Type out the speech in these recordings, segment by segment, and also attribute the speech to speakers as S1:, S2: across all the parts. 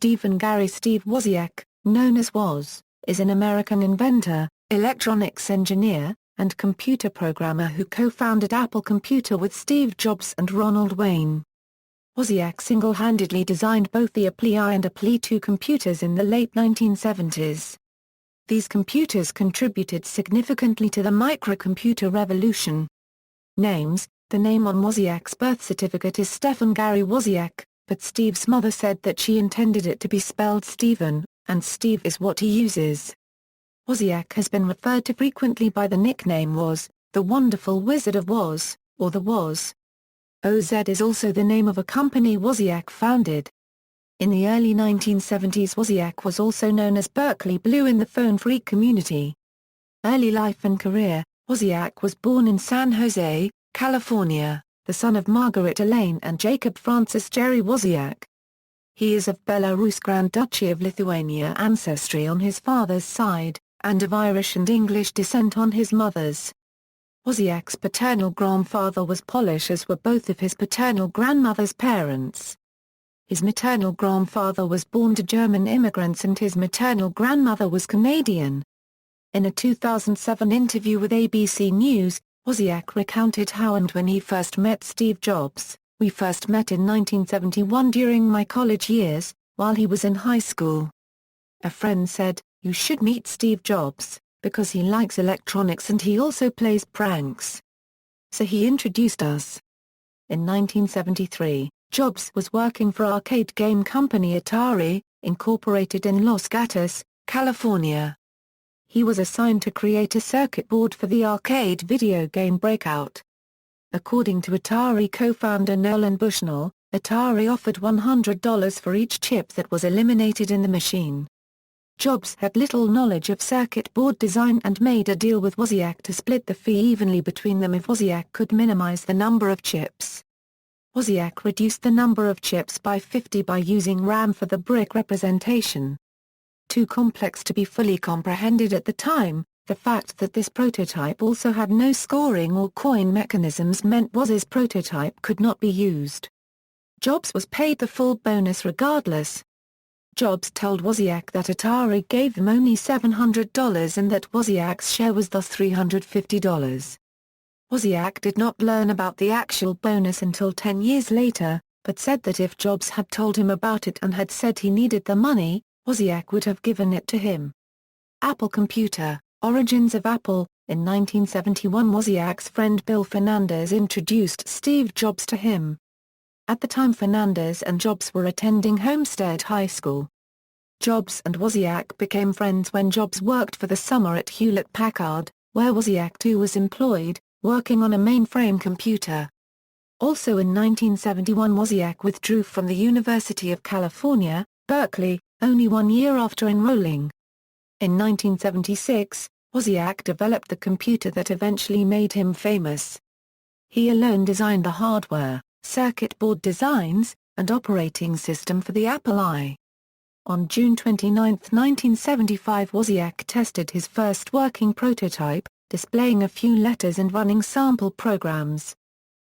S1: Stephen Gary. Steve Wozniak, known as Woz, is an American inventor, electronics engineer, and computer programmer who co-founded Apple Computer with Steve Jobs and Ronald Wayne. Wozniak single-handedly designed both the Apple I and Apple II computers in the late 1970s. These computers contributed significantly to the microcomputer revolution. Names: the name on Wozniak's birth certificate is Stephen Gary Wozniak, but Steve's mother said that she intended it to be spelled Stephen, and Steve is what he uses. Wozniak has been referred to frequently by the nickname Woz, the Wonderful Wizard of Woz, or the Woz. OZ is also the name of a company Wozniak founded. In the early 1970s, Wozniak was also known as Berkeley Blue in the phone phreak community. Early life and career: Wozniak was born in San Jose, California, the son of Margaret Elaine and Jacob Francis Jerry Wozniak. He is of Belarus Grand Duchy of Lithuania ancestry on his father's side, and of Irish and English descent on his mother's. Wozniak's paternal grandfather was Polish, as were both of his paternal grandmother's parents. His maternal grandfather was born to German immigrants and his maternal grandmother was Canadian. In a 2007 interview with ABC News, Wozniak recounted how and when he first met Steve Jobs. "We first met in 1971 during my college years, while he was in high school. A friend said, 'You should meet Steve Jobs, because he likes electronics and he also plays pranks.' So he introduced us." In 1973, Jobs was working for arcade game company Atari, Incorporated in Los Gatos, California. He was assigned to create a circuit board for the arcade video game Breakout. According to Atari co-founder Nolan Bushnell, Atari offered $100 for each chip that was eliminated in the machine. Jobs had little knowledge of circuit board design and made a deal with Wozniak to split the fee evenly between them if Wozniak could minimize the number of chips. Wozniak reduced the number of chips by 50 by using RAM for the brick representation. Too complex to be fully comprehended at the time, the fact that this prototype also had no scoring or coin mechanisms meant Woz's prototype could not be used. Jobs was paid the full bonus regardless. Jobs told Wozniak that Atari gave them only $700 and that Wozniak's share was thus $350. Wozniak did not learn about the actual bonus until 10 years later, but said that if Jobs had told him about it and had said he needed the money, Wozniak would have given it to him. Apple Computer, origins of Apple. In 1971, Wozniak's friend Bill Fernandez introduced Steve Jobs to him. At the time, Fernandez and Jobs were attending Homestead High School. Jobs and Wozniak became friends when Jobs worked for the summer at Hewlett-Packard, where Wozniak too was employed, working on a mainframe computer. Also in 1971, Wozniak withdrew from the University of California, Berkeley, only 1 year after enrolling. In 1976, Wozniak developed the computer that eventually made him famous. He alone designed the hardware, circuit board designs, and operating system for the Apple I. On June 29, 1975, Wozniak tested his first working prototype, displaying a few letters and running sample programs.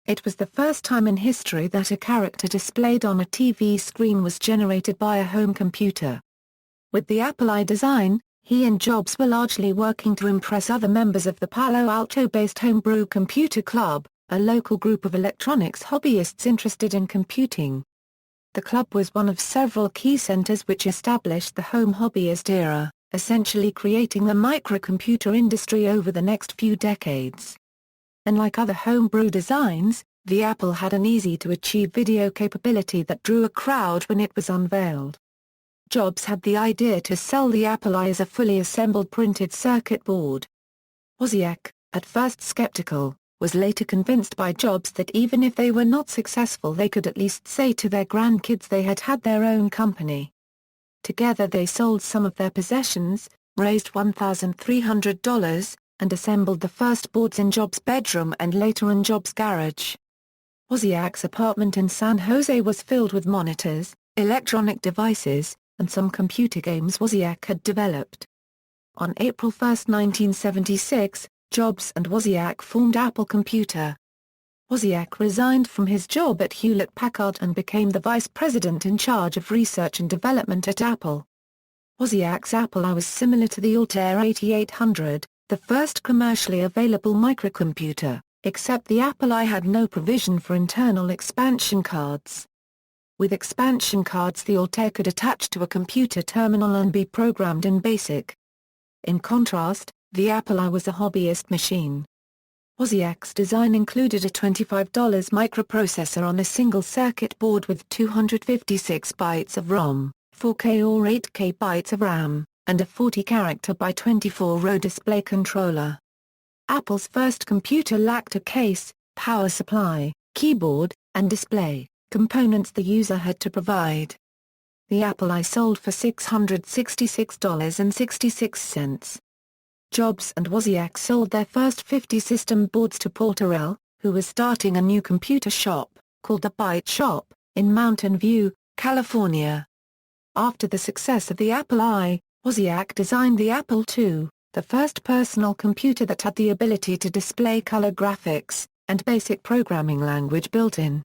S1: It was the first time in history that a character displayed on a TV screen was generated by a home computer. With the Apple I design, he and Jobs were largely working to impress other members of the Palo Alto-based Homebrew Computer Club, a local group of electronics hobbyists interested in computing. The club was one of several key centers which established the home hobbyist era, essentially creating the microcomputer industry over the next few decades. Unlike other homebrew designs, the Apple had an easy-to-achieve video capability that drew a crowd when it was unveiled. Jobs had the idea to sell the Apple I as a fully assembled printed circuit board. Wozniak, at first skeptical, was later convinced by Jobs that even if they were not successful, they could at least say to their grandkids they had had their own company. Together they sold some of their possessions, raised $1,300, and assembled the first boards in Jobs' bedroom and later in Jobs' garage. Wozniak's apartment in San Jose was filled with monitors, electronic devices, and some computer games Wozniak had developed. On April 1, 1976, Jobs and Wozniak formed Apple Computer. Wozniak resigned from his job at Hewlett-Packard and became the vice president in charge of research and development at Apple. Wozniak's Apple I was similar to the Altair 8800, the first commercially available microcomputer, except the Apple I had no provision for internal expansion cards. With expansion cards, the Altair could attach to a computer terminal and be programmed in BASIC. In contrast, the Apple I was a hobbyist machine. Wozniak's design included a $25 microprocessor on a single circuit board with 256 bytes of ROM, 4K or 8K bytes of RAM, and a 40-character by 24-row display controller. Apple's first computer lacked a case, power supply, keyboard, and display components the user had to provide. The Apple I sold for $666.66. Jobs and Wozniak sold their first 50 system boards to Paul Terrell, who was starting a new computer shop, called the Byte Shop, in Mountain View, California. After the success of the Apple I, Wozniak designed the Apple II, the first personal computer that had the ability to display color graphics, and basic programming language built in.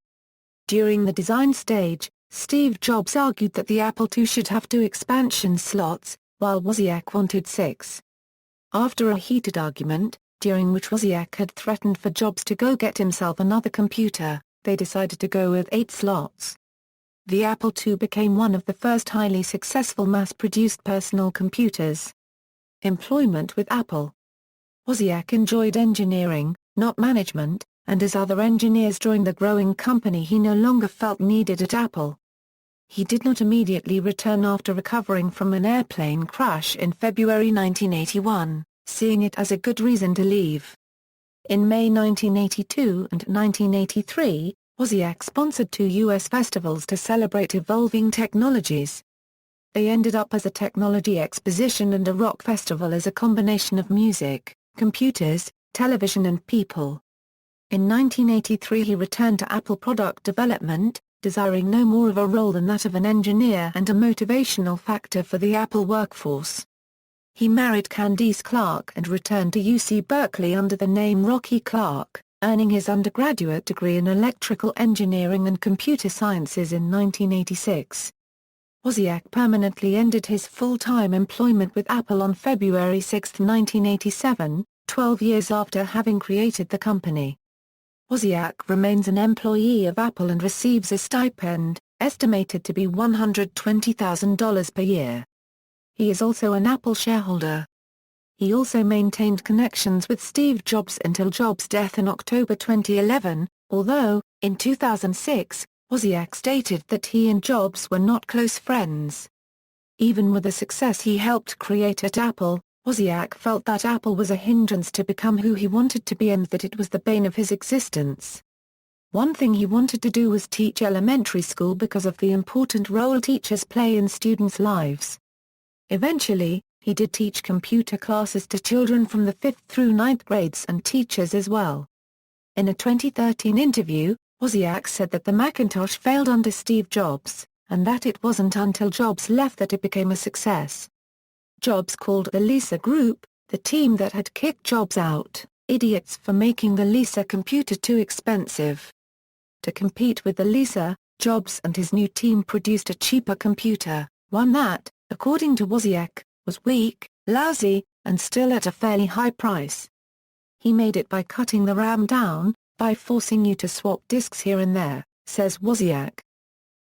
S1: During the design stage, Steve Jobs argued that the Apple II should have 2 expansion slots, while Wozniak wanted 6. After a heated argument, during which Wozniak had threatened for Jobs to go get himself another computer, they decided to go with 8 slots. The Apple II became one of the first highly successful mass-produced personal computers. Employment with Apple. Wozniak enjoyed engineering, not management, and as other engineers joined the growing company he no longer felt needed at Apple. He did not immediately return after recovering from an airplane crash in February 1981, seeing it as a good reason to leave. In May 1982 and 1983, Wozniak sponsored 2 U.S. festivals to celebrate evolving technologies. They ended up as a technology exposition and a rock festival as a combination of music, computers, television and people. In 1983 he returned to Apple product development, desiring no more of a role than that of an engineer and a motivational factor for the Apple workforce. He married Candice Clark and returned to UC Berkeley under the name Rocky Clark, earning his undergraduate degree in electrical engineering and computer sciences in 1986. Wozniak permanently ended his full-time employment with Apple on February 6, 1987, 12 years after having created the company. Wozniak remains an employee of Apple and receives a stipend, estimated to be $120,000 per year. He is also an Apple shareholder. He also maintained connections with Steve Jobs until Jobs' death in October 2011, although, in 2006, Wozniak stated that he and Jobs were not close friends. Even with the success he helped create at Apple, Wozniak felt that Apple was a hindrance to become who he wanted to be and that it was the bane of his existence. One thing he wanted to do was teach elementary school because of the important role teachers play in students' lives. Eventually, he did teach computer classes to children from the 5th through 9th grades and teachers as well. In a 2013 interview, Wozniak said that the Macintosh failed under Steve Jobs, and that it wasn't until Jobs left that it became a success. Jobs called the Lisa Group, the team that had kicked Jobs out, idiots for making the Lisa computer too expensive. To compete with the Lisa, Jobs and his new team produced a cheaper computer, one that, according to Wozniak, was weak, lousy, and still at a fairly high price. He made it by cutting the RAM down, by forcing you to swap disks here and there, says Wozniak.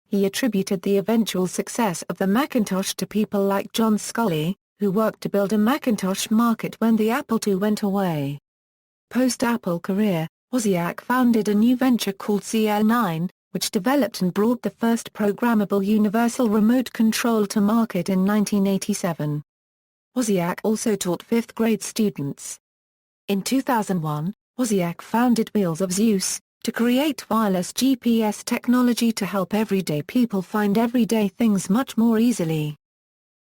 S1: He attributed the eventual success of the Macintosh to people like John Sculley, who worked to build a Macintosh market when the Apple II went away. Post-Apple career, Wozniak founded a new venture called CL9, which developed and brought the first programmable universal remote control to market in 1987. Wozniak also taught 5th grade students. In 2001, Wozniak founded Wheels of Zeus, to create wireless GPS technology to help everyday people find everyday things much more easily.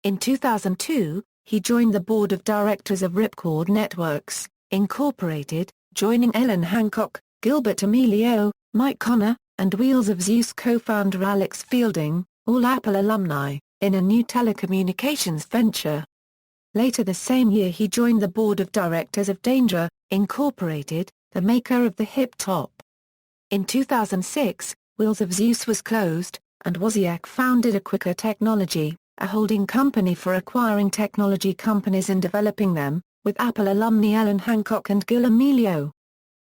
S1: In 2002, he joined the board of directors of Ripcord Networks, Incorporated, joining Ellen Hancock, Gilbert Amelio, Mike Connor, and Wheels of Zeus co-founder Alex Fielding, all Apple alumni, in a new telecommunications venture. Later the same year he joined the board of directors of Danger, Incorporated, the maker of the hip top. In 2006, Wheels of Zeus was closed, and Wozniak founded Aquica Technology, a holding company for acquiring technology companies and developing them, with Apple alumni Ellen Hancock and Gil Amelio.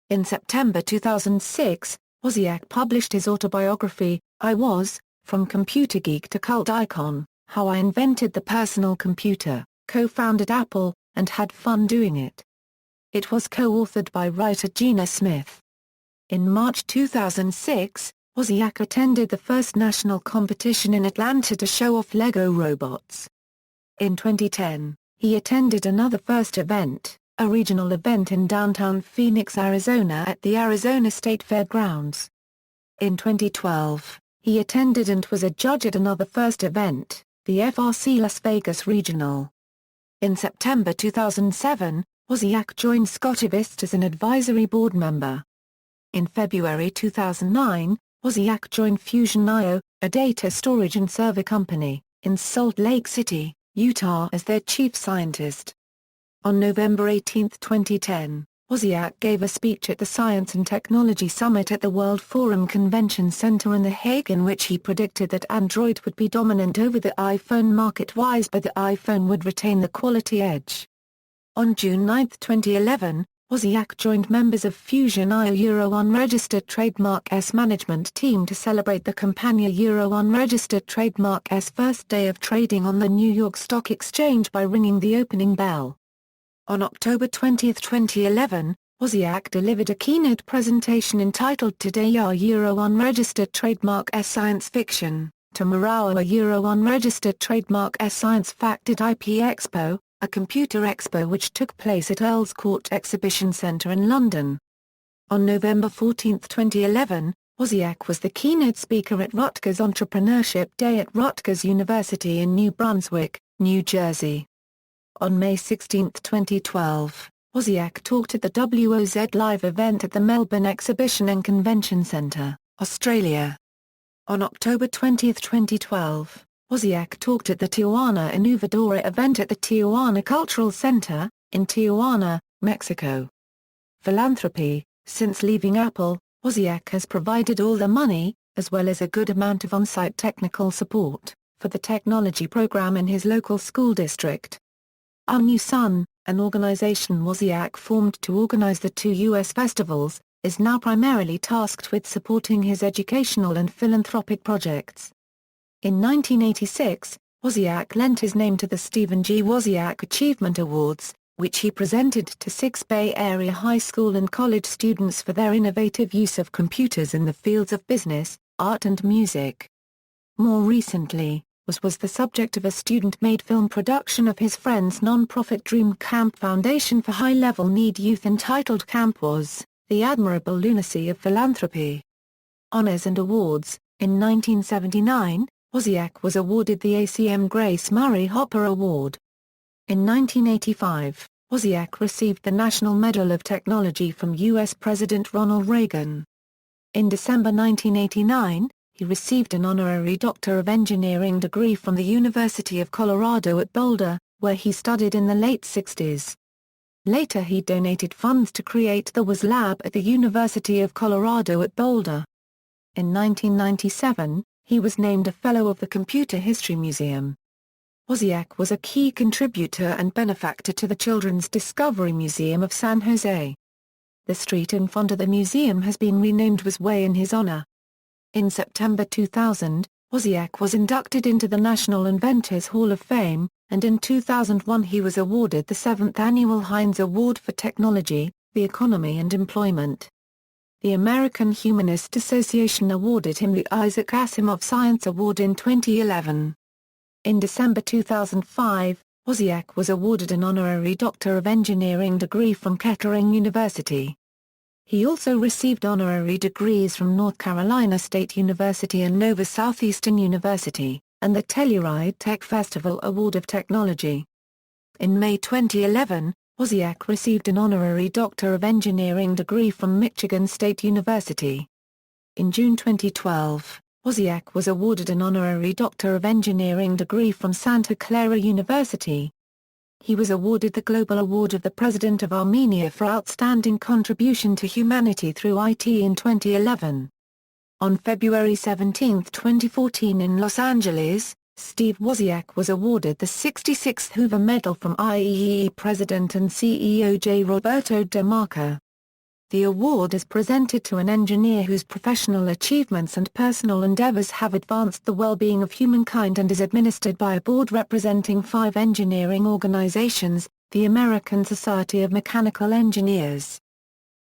S1: In September 2006, Wozniak published his autobiography, I Was, From Computer Geek to Cult Icon, How I Invented the Personal Computer, Co-Founded Apple, and Had Fun Doing It. It was co-authored by writer Gina Smith. In March 2006, Wozniak attended the first national competition in Atlanta to show off Lego robots. In 2010, he attended another first event, a regional event in downtown Phoenix, Arizona at the Arizona State Fairgrounds. In 2012, he attended and was a judge at another first event, the FRC Las Vegas Regional. In September 2007, Wozniak joined Scottivist as an advisory board member. In February 2009, Wozniak joined Fusion.io, a data storage and server company, in Salt Lake City, Utah as their chief scientist. On November 18, 2010, Wozniak gave a speech at the Science and Technology Summit at the World Forum Convention Center in The Hague in which he predicted that Android would be dominant over the iPhone market-wise but the iPhone would retain the quality edge. On June 9, 2011, Wozniak joined members of Fusion.io Euro Unregistered Trademark S management team to celebrate the Campania Euro Unregistered Trademark S first day of trading on the New York Stock Exchange by ringing the opening bell. On October 20, 2011, Wozniak delivered a keynote presentation entitled Today Our Euro Unregistered Trademark S Science Fiction, Tomorrow Our Euro Unregistered Trademark S Science Fact at IP Expo, a computer expo which took place at Earl's Court Exhibition Centre in London. On November 14, 2011, Wozniak was the keynote speaker at Rutgers Entrepreneurship Day at Rutgers University in New Brunswick, New Jersey. On May 16, 2012, Wozniak talked at the WOZ Live event at the Melbourne Exhibition and Convention Centre, Australia. On October 20, 2012, Wozniak talked at the Tijuana Innovadora event at the Tijuana Cultural Center, in Tijuana, Mexico. Philanthropy. Since leaving Apple, Wozniak has provided all the money, as well as a good amount of on-site technical support, for the technology program in his local school district. Our New Sun, an organization Wozniak formed to organize the two U.S. festivals, is now primarily tasked with supporting his educational and philanthropic projects. In 1986, Wozniak lent his name to the Stephen G. Wozniak Achievement Awards, which he presented to 6 Bay Area high school and college students for their innovative use of computers in the fields of business, art and music. More recently, was the subject of a student-made film production of his friend's non-profit Dream Camp Foundation for High-Level Need Youth entitled Camp Was, The Admirable Lunacy of Philanthropy. Honors and Awards. In 1979, Wozniak was awarded the ACM Grace Murray Hopper Award. In 1985, Wozniak received the National Medal of Technology from U.S. President Ronald Reagan. In December 1989, he received an honorary Doctor of Engineering degree from the University of Colorado at Boulder, where he studied in the late 60s. Later he donated funds to create the WOZ Lab at the University of Colorado at Boulder. In 1997, he was named a Fellow of the Computer History Museum. Wozniak was a key contributor and benefactor to the Children's Discovery Museum of San Jose. The street in front of the museum has been renamed WOZ Way in his honor. In September 2000, Wozniak was inducted into the National Inventors Hall of Fame, and in 2001 he was awarded the 7th Annual Heinz Award for Technology, the Economy and Employment. The American Humanist Association awarded him the Isaac Asimov Science Award in 2011. In December 2005, Wozniak was awarded an honorary Doctor of Engineering degree from Kettering University. He also received honorary degrees from North Carolina State University and Nova Southeastern University, and the Telluride Tech Festival Award of Technology. In May 2011, Wozniak received an honorary Doctor of Engineering degree from Michigan State University. In June 2012, Wozniak was awarded an honorary Doctor of Engineering degree from Santa Clara University. He was awarded the Global Award of the President of Armenia for outstanding contribution to humanity through IT in 2011. On February 17, 2014 in Los Angeles, Steve Wozniak was awarded the 66th Hoover Medal from IEEE President and CEO J. Roberto De Marco. The award is presented to an engineer whose professional achievements and personal endeavors have advanced the well-being of humankind and is administered by a board representing 5 engineering organizations: the American Society of Mechanical Engineers,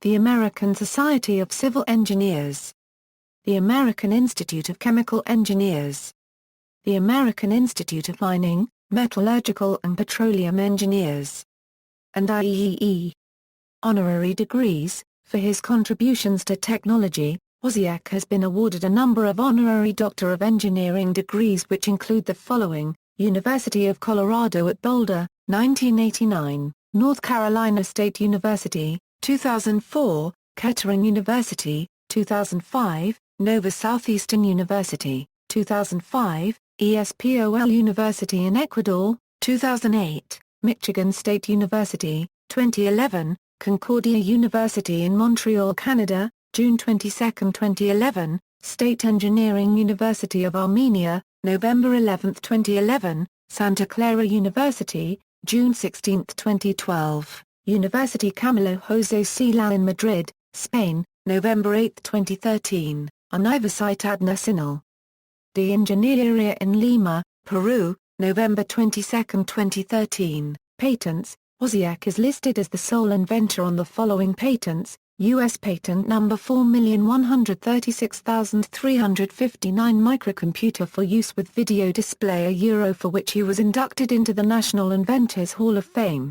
S1: the American Society of Civil Engineers, the American Institute of Chemical Engineers, the American Institute of Mining, Metallurgical and Petroleum Engineers, and IEEE. Honorary degrees. For his contributions to technology, Wozniak has been awarded a number of honorary Doctor of Engineering degrees which include the following: University of Colorado at Boulder, 1989, North Carolina State University, 2004, Kettering University, 2005, Nova Southeastern University, 2005, ESPOL University in Ecuador, 2008, Michigan State University, 2011, Concordia University in Montreal, Canada, June 22, 2011, State Engineering University of Armenia, November 11, 2011, Santa Clara University, June 16, 2012, University Camilo José Cela in Madrid, Spain, November 8, 2013, Universitat Nacional de Ingeniería in Lima, Peru, November 22, 2013, Patents. Wozniak is listed as the sole inventor on the following patents: U.S. Patent No. 4,136,359 microcomputer for use with video display Euro, for which he was inducted into the National Inventors Hall of Fame.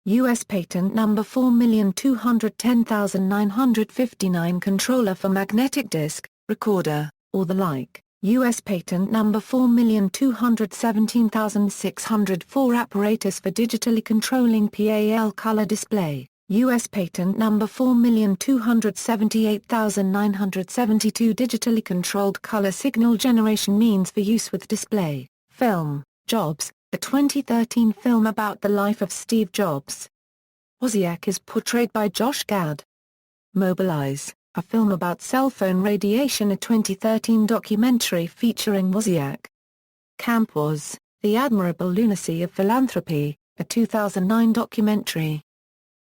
S1: U.S. Patent No. 4,210,959 controller for magnetic disc, recorder, or the like. U.S. Patent No. 4,217,604 apparatus for digitally controlling PAL color display. U.S. Patent No. 4,278,972 digitally controlled color signal generation means for use with display. Film, Jobs, a 2013 film about the life of Steve Jobs. Wozniak is portrayed by Josh Gad. Mobilize, a film about cell phone radiation, a 2013 documentary featuring Wozniak. Camp Was, The Admirable Lunacy of Philanthropy, a 2009 documentary.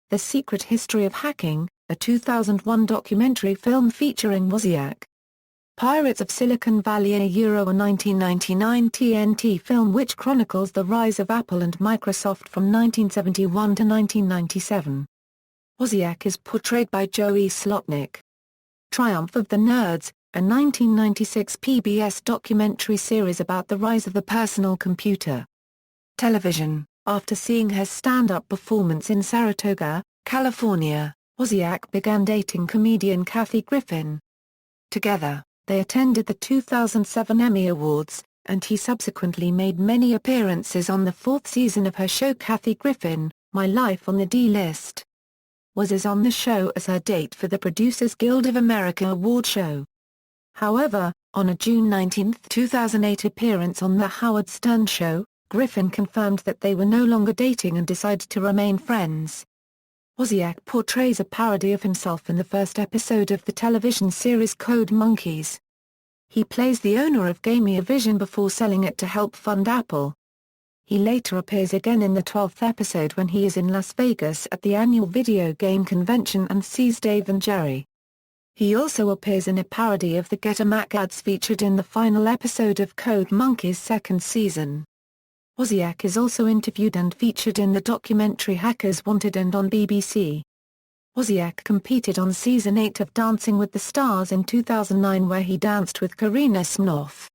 S1: The Secret History of Hacking, a 2001 documentary film featuring Wozniak. Pirates of Silicon Valley, a 1999 TNT film which chronicles the rise of Apple and Microsoft from 1971 to 1997. Wozniak is portrayed by Joey Slotnick. Triumph of the Nerds, a 1996 PBS documentary series about the rise of the personal computer. Television. After seeing her stand-up performance in Saratoga, California, Wozniak began dating comedian Kathy Griffin. Together, they attended the 2007 Emmy Awards, and he subsequently made many appearances on the 4th season of her show Kathy Griffin, My Life on the D-List. Woz is on the show as her date for the Producers Guild of America award show. However, on a June 19, 2008 appearance on The Howard Stern Show, Griffin confirmed that they were no longer dating and decided to remain friends. Wozniak portrays a parody of himself in the first episode of the television series Code Monkeys. He plays the owner of Gamia Vision before selling it to help fund Apple. He later appears again in the 12th episode when he is in Las Vegas at the annual video game convention and sees Dave and Jerry. He also appears in a parody of the Get a Mac ads featured in the final episode of Code Monkeys' second season. Wozniak is also interviewed and featured in the documentary Hackers Wanted and on BBC. Wozniak competed on Season 8 of Dancing with the Stars in 2009 where he danced with Karina Smirnoff.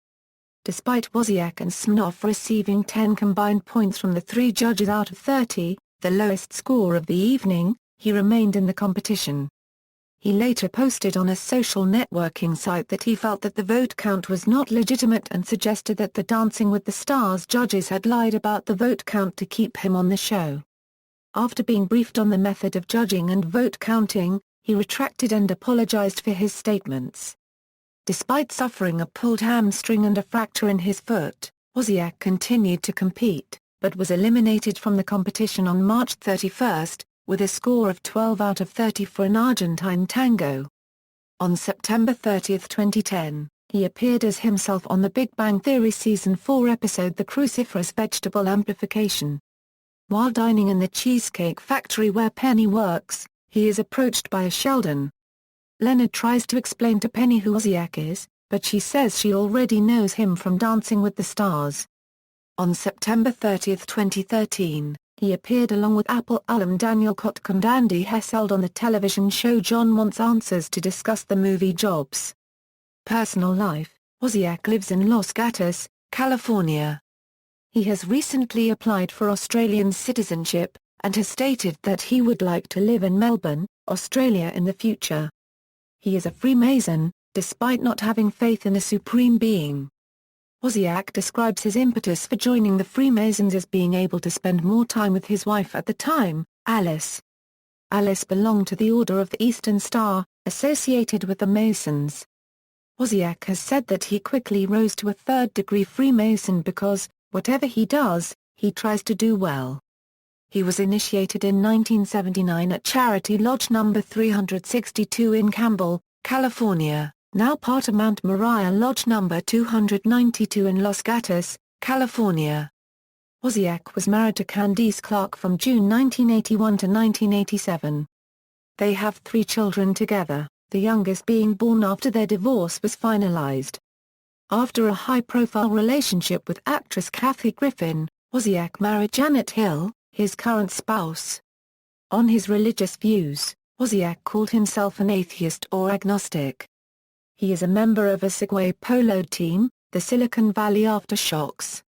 S1: Despite Wozniak and Smirnoff receiving 10 combined points from the 3 judges out of 30, the lowest score of the evening, he remained in the competition. He later posted on a social networking site that he felt that the vote count was not legitimate and suggested that the Dancing with the Stars judges had lied about the vote count to keep him on the show. After being briefed on the method of judging and vote counting, he retracted and apologized for his statements. Despite suffering a pulled hamstring and a fracture in his foot, Wozniak continued to compete, but was eliminated from the competition on March 31, with a score of 12 out of 30 for an Argentine tango. On September 30, 2010, he appeared as himself on The Big Bang Theory Season 4 episode The Cruciferous Vegetable Amplification. While dining in the Cheesecake Factory where Penny works, he is approached by a Sheldon. Leonard tries to explain to Penny who Wozniak is, but she says she already knows him from Dancing with the Stars. On September 30, 2013, he appeared along with Apple alum Daniel Koch and Andy Hesselt on the television show John Wants Answers to discuss the movie Jobs. Personal life: Wozniak lives in Los Gatos, California. He has recently applied for Australian citizenship, and has stated that he would like to live in Melbourne, Australia in the future. He is a Freemason, despite not having faith in a supreme being. Wozniak describes his impetus for joining the Freemasons as being able to spend more time with his wife at the time, Alice. Alice belonged to the Order of the Eastern Star, associated with the Masons. Wozniak has said that he quickly rose to a third-degree Freemason because, whatever he does, he tries to do well. He was initiated in 1979 at Charity Lodge No. 362 in Campbell, California, now part of Mount Moriah Lodge No. 292 in Los Gatos, California. Wozniak was married to Candice Clark from June 1981 to 1987. They have 3 children together, the youngest being born after their divorce was finalized. After a high-profile relationship with actress Kathy Griffin, Wozniak married Janet Hill, his current spouse. On his religious views, Wozniak called himself an atheist or agnostic. He is a member of a Segway polo team, the Silicon Valley Aftershocks.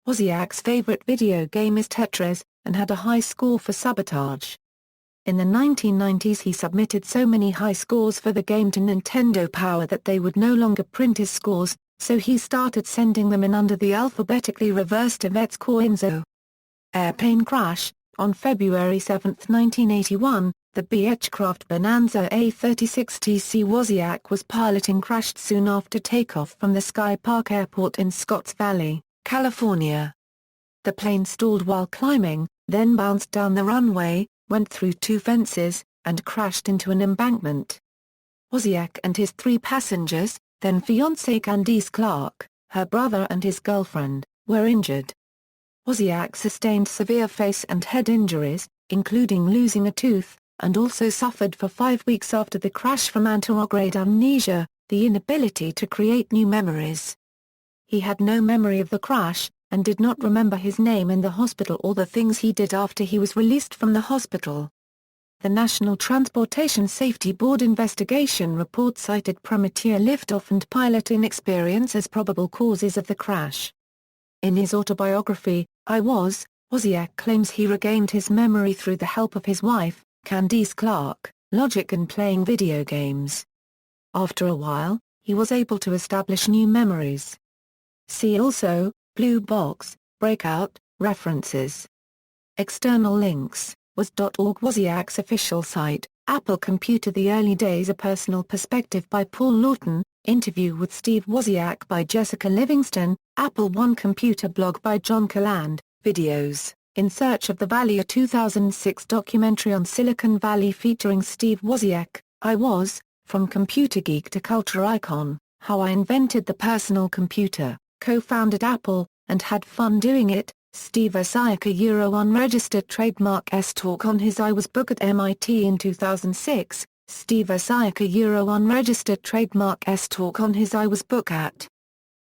S1: Wozniak's favorite video game is Tetris, and had a high score for Sabotage. In the 1990s he submitted so many high scores for the game to Nintendo Power that they would no longer print his scores, so he started sending them in under the alphabetically reversed Yvette's Coinzo. Airplane crash: on February 7, 1981, the Beechcraft Bonanza A-36TC Wozniak was piloting crashed soon after takeoff from the Sky Park Airport in Scotts Valley, California. The plane stalled while climbing, then bounced down the runway, went through 2 fences, and crashed into an embankment. Wozniak and his 3 passengers, then fiancée Candice Clark, her brother and his girlfriend, were injured. Wozniak sustained severe face and head injuries, including losing a tooth, and also suffered for 5 weeks after the crash from anterograde amnesia, the inability to create new memories. He had no memory of the crash, and did not remember his name in the hospital or the things he did after he was released from the hospital. The National Transportation Safety Board investigation report cited premature liftoff and pilot inexperience as probable causes of the crash. In his autobiography, I Was, Wozniak claims he regained his memory through the help of his wife, Candice Clark, logic and playing video games. After a while, he was able to establish new memories. See also, Blue Box, Breakout, References. External links, was.org Wozniak's official site, Apple Computer The Early Days A Personal Perspective by Paul Lawton, Interview with Steve Wozniak by Jessica Livingston, Apple One Computer blog by John Calland, videos, In Search of the Valley a 2006 documentary on Silicon Valley featuring Steve Wozniak, I Was, From Computer Geek to Culture Icon, How I Invented the Personal Computer, Co-founded Apple, and Had Fun Doing It, Steve Wozniak a unregistered trademark S-talk on his I Was book at MIT in 2006, Steve Wozniak a unregistered trademark S-talk on his I Was book at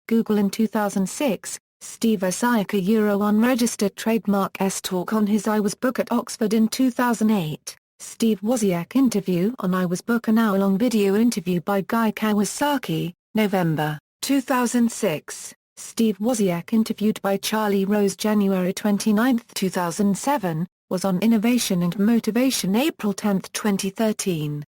S1: Google in 2006, Steve Wozniak a unregistered trademark S-talk on his I Was book at Oxford in 2008, Steve Wozniak interview on I Was book an hour-long video interview by Guy Kawasaki, November, 2006. Steve Wozniak interviewed by Charlie Rose January 29, 2007, was on Innovation and Motivation April 10, 2013.